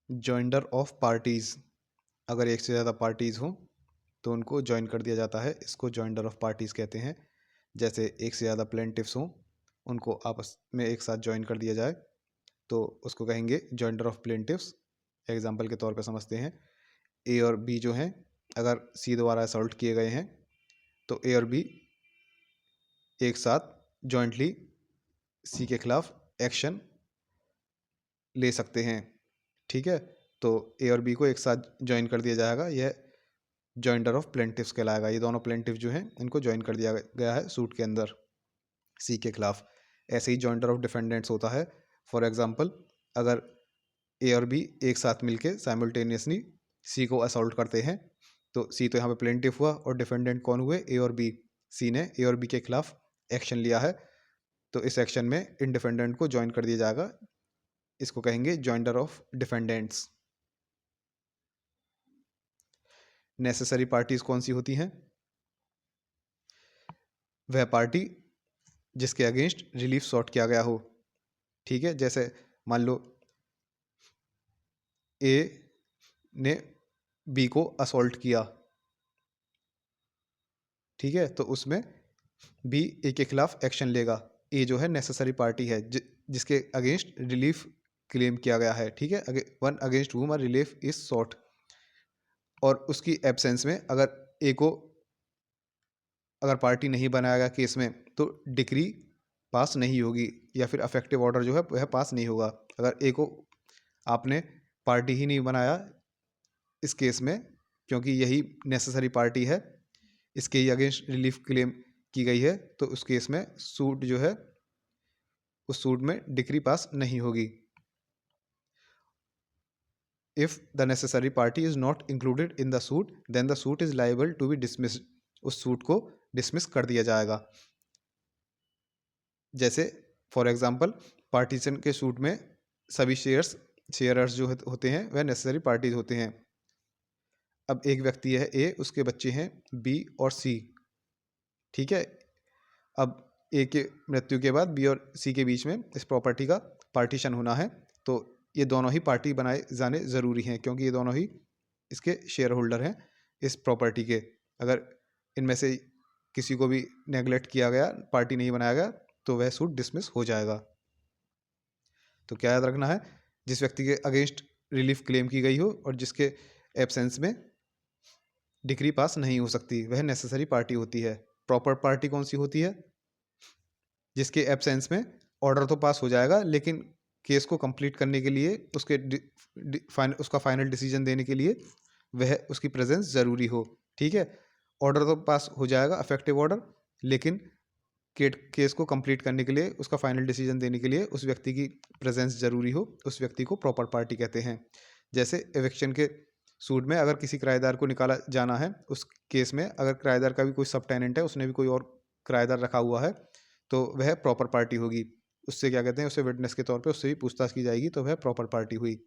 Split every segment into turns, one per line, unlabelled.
Joinder of parties, अगर एक से ज़्यादा पार्टीज़ हों तो उनको जॉइन कर दिया जाता है, इसको जॉइंडर ऑफ पार्टीज़ कहते हैं। जैसे एक से ज़्यादा प्लेंटिफ्स हों, उनको आपस में एक साथ जॉइन कर दिया जाए तो उसको कहेंगे जॉइंडर ऑफ प्लेंटिफ्स। एग्जांपल के तौर पे समझते हैं, ए और बी जो हैं अगर सी द्वारा असॉल्ट किए गए हैं तो ए और बी एक साथ जॉइंटली सी के खिलाफ एक्शन ले सकते हैं। ठीक है, तो ए और बी को एक साथ ज्वाइन कर दिया जाएगा, यह जॉइंडर ऑफ प्लेंटिफ्स कहलाएगा। ये दोनों प्लेंटिफ जो हैं इनको ज्वाइन कर दिया गया है सूट के अंदर सी के खिलाफ। ऐसे ही जॉइंडर ऑफ डिफेंडेंट्स होता है। फॉर एग्जांपल, अगर ए और बी एक साथ मिलके साइमल्टेनियसली सी को असॉल्ट करते हैं तो सी तो यहाँ पे प्लेंटिफ हुआ और डिफेंडेंट कौन हुए, ए और बी। सी ने ए और बी के खिलाफ एक्शन लिया है तो इस एक्शन में इन डिफेंडेंट को ज्वाइन कर दिया जाएगा, इसको कहेंगे joinder of defendants. Necessary parties कौन सी होती हैं? वह पार्टी जिसके अगेंस्ट रिलीफ सॉट किया गया हो। ठीक है, जैसे मान लो ए ने बी को असॉल्ट किया, ठीक है, तो उसमें बी ए के खिलाफ एक्शन लेगा। ए जो है नेसेसरी पार्टी है जिसके अगेंस्ट रिलीफ क्लेम किया गया है। ठीक है, one against whom a relief is sought, और उसकी एब्सेंस में अगर ए को अगर पार्टी नहीं बनाया गया केस में तो डिक्री पास नहीं होगी या फिर अफेक्टिव ऑर्डर जो है वह पास नहीं होगा। अगर ए को आपने पार्टी ही नहीं बनाया इस केस में, क्योंकि यही नेसेसरी पार्टी है, इसके ही अगेंस्ट रिलीफ क्लेम की गई है, तो उस केस में सूट जो है उस सूट में डिक्री पास नहीं होगी। If the necessary party is not included in the suit, then the suit is liable to be dismissed. उस सूट को डिसमिस कर दिया जाएगा। जैसे फॉर एग्जांपल, पार्टीशन के सूट में सभी शेयरर्स जो होते हैं वह नेसेसरी पार्टीज होते हैं। अब एक व्यक्ति है ए, उसके बच्चे हैं बी और सी। ठीक है, अब ए के मृत्यु के बाद बी और सी के बीच में इस प्रॉपर्टी का पार्टीशन होना है, तो ये दोनों ही पार्टी बनाए जाने ज़रूरी हैं क्योंकि ये दोनों ही इसके शेयर होल्डर हैं इस प्रॉपर्टी के। अगर इनमें से किसी को भी नेगलेक्ट किया गया, पार्टी नहीं बनाया गया, तो वह सूट डिसमिस हो जाएगा। तो क्या याद रखना है, जिस व्यक्ति के अगेंस्ट रिलीफ क्लेम की गई हो और जिसके एब्सेंस में डिक्री पास नहीं हो सकती, वह नेसेसरी पार्टी होती है। प्रॉपर पार्टी कौन सी होती है? जिसके एब्सेंस में ऑर्डर तो पास हो जाएगा लेकिन केस को कंप्लीट करने के लिए उसका फाइनल डिसीजन देने के लिए वह उसकी प्रेजेंस ज़रूरी हो। ठीक है, ऑर्डर तो पास हो जाएगा, अफेक्टिव ऑर्डर, लेकिन केस को कंप्लीट करने के लिए, उसका फाइनल डिसीजन देने के लिए उस व्यक्ति की प्रेजेंस ज़रूरी हो, उस व्यक्ति को प्रॉपर पार्टी कहते हैं। जैसे एविक्शन के सूट में अगर किसी किराएदार को निकाला जाना है, उस केस में अगर किराएदार का भी कोई सब टेनेंट है, उसने भी कोई और किराएदार रखा हुआ है, तो वह प्रॉपर पार्टी होगी। उससे क्या कहते हैं, उससे विटनेस के तौर पे उससे भी पूछताछ की जाएगी, तो वह प्रॉपर पार्टी हुई।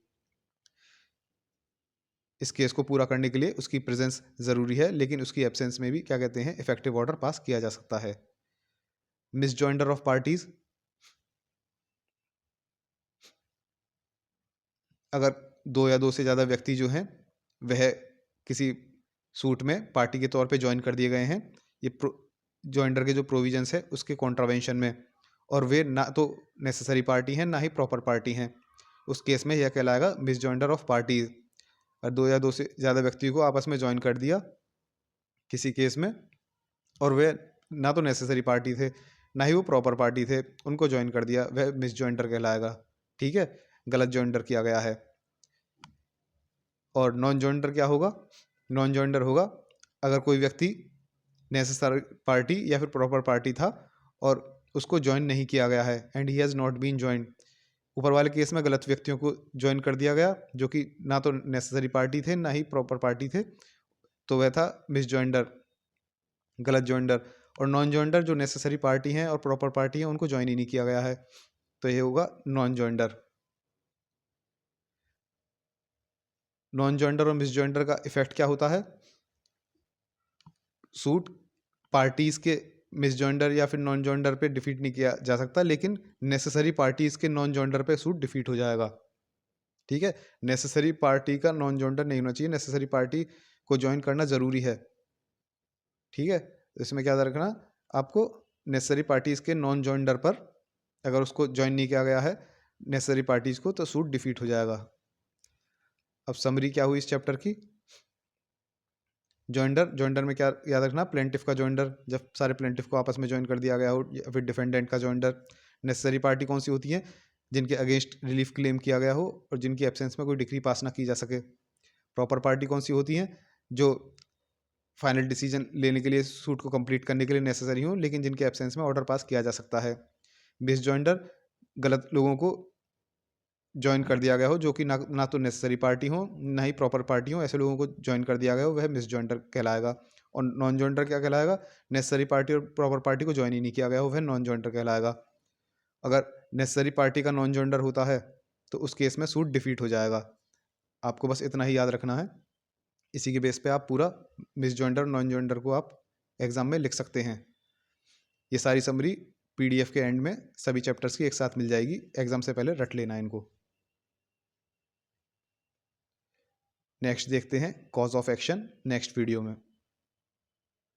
इस केस को पूरा करने के लिए उसकी प्रेजेंस ज़रूरी है, लेकिन उसकी एब्सेंस में भी क्या कहते हैं, इफेक्टिव ऑर्डर पास किया जा सकता है। मिसजॉइंडर ऑफ पार्टीज, अगर दो या दो से ज़्यादा व्यक्ति जो हैं वह किसी सूट में पार्टी के तौर पे ज्वाइन कर दिए गए हैं, ये जॉइंडर के जो प्रोविजंस है उसके कॉन्ट्रावेंशन में, और वे ना तो नेसेसरी पार्टी हैं ना ही प्रॉपर पार्टी हैं, उस केस में यह कहलाएगा मिसजॉइंडर ऑफ पार्टीज। और दो या दो से ज़्यादा व्यक्ति को आपस में ज्वाइन कर दिया किसी केस में और वे ना तो नेसेसरी पार्टी थे ना ही वो प्रॉपर पार्टी थे, उनको ज्वाइन कर दिया, वह मिसजॉइंडर कहलाएगा। ठीक है, गलत जॉइंडर किया गया है। और नॉन जॉइंडर क्या होगा? नॉन जॉइंडर होगा अगर कोई व्यक्ति नेसेसरी पार्टी या फिर प्रॉपर पार्टी था और उसको ज्वाइन नहीं किया गया है, and he has not been join. ऊपर वाले केस में गलत व्यक्तियों को ज्वाइन कर दिया गया जो कि ना तो नेसेसरी पार्टी थे ना ही प्रॉपर पार्टी थे, तो वह था मिस जॉइंडर, गलत जॉइंडर। और नॉन जॉइंडर जो नेसेसरी पार्टी हैं और प्रॉपर पार्टी हैं उनको ज्वाइन ही नहीं किया गया है, तो ये होगा नॉन जॉइंडर। नॉन जॉइंडर और मिस जॉइंडर का इफेक्ट क्या होता है? सूट पार्टीज के मिस जॉइंडर या फिर नॉन जॉइंडर पे डिफीट नहीं किया जा सकता, लेकिन नेसेसरी पार्टीज के नॉन जॉइंडर पे सूट डिफीट हो जाएगा। ठीक है। नेसेसरी पार्टी का नॉन जॉइंडर नहीं होना चाहिए, नेसेसरी पार्टी को ज्वाइन करना ज़रूरी है। ठीक है, तो इसमें क्या याद रखना आपको, नेसेसरी पार्टीज़ के नॉन जॉइंडर पर अगर उसको ज्वाइन नहीं किया गया है नेसेसरी पार्टीज़ को, तो सूट डिफीट हो जाएगा। अब समरी क्या हुई इस चैप्टर की। जॉइंडर में क्या याद रखना, प्लेंटिफ का जॉइंडर, जब सारे प्लेंटिफ को आपस में ज्वाइन कर दिया गया हो, या फिर डिफेंडेंट का जॉइंडर। नेसेसरी पार्टी कौन सी होती है, जिनके अगेंस्ट रिलीफ क्लेम किया गया हो और जिनकी एब्सेंस में कोई डिक्री पास ना की जा सके। प्रॉपर पार्टी कौन सी होती है, जो फाइनल डिसीजन लेने के लिए सूट को कंप्लीट करने के लिए नेसेसरी हो, लेकिन जिनके एब्सेंस में ऑर्डर पास किया जा सकता है। मिसजॉइंडर, गलत लोगों को ज्वाइन कर दिया गया हो, जो कि ना तो नेसेसरी पार्टी हो ना ही प्रॉपर पार्टी हो, ऐसे लोगों को ज्वाइन कर दिया गया हो, वह मिसजॉइंडर कहलाएगा। और नॉन जॉइंडर क्या कहलाएगा, नेसेसरी पार्टी और प्रॉपर पार्टी को ज्वाइन ही नहीं किया गया हो, वह नॉन जॉइंडर कहलाएगा। अगर नेसेसरी पार्टी का नॉन जॉइंडर होता है तो उस केस में सूट डिफीट हो जाएगा। आपको बस इतना ही याद रखना है। इसी के बेस पे आप पूरा मिसजॉइंडर नॉन जॉइंडर को आप एग्जाम में लिख सकते हैं। ये सारी समरी पीडीएफ के एंड में सभी चैप्टर्स की एक साथ मिल जाएगी, एग्जाम से पहले रट लेना इनको। नेक्स्ट देखते हैं cause of action next video में।